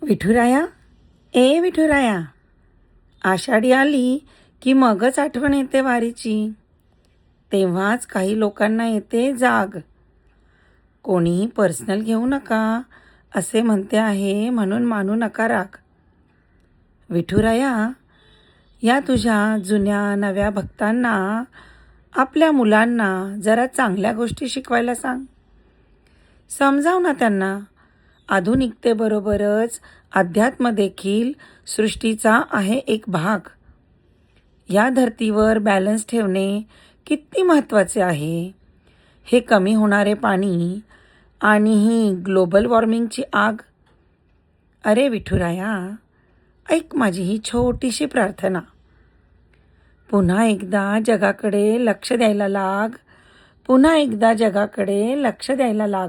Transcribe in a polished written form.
विठुराया, ए विठुराया, आषाढी आली की मगच आठवण येते वारीची. तेव्हाच काही लोकांना येते जाग. कोणीही पर्सनल घेऊ नका असे म्हणते आहे, म्हणून मानू नका राग. विठुराया, या तुझ्या जुन्या नव्या भक्तांना, आपल्या मुलांना जरा चांगल्या गोष्टी शिकवायला सांग. समजाव ना त्यांना, आधुनिकतेबरोबरच अध्यात्म देखील सृष्टीचा आहे एक भाग. या धर्तीवर बॅलन्स ठेवणे किती महत्त्वाचे आहे. हे कमी होणारे पाणी आणि ही ग्लोबल वॉर्मिंगची आग. अरे विठुराया, ऐक माझी ही छोटीशी प्रार्थना. पुन्हा एकदा जगाकडे लक्ष द्यायला लाग. पुन्हा एकदा जगाकडे लक्ष द्यायला लाग.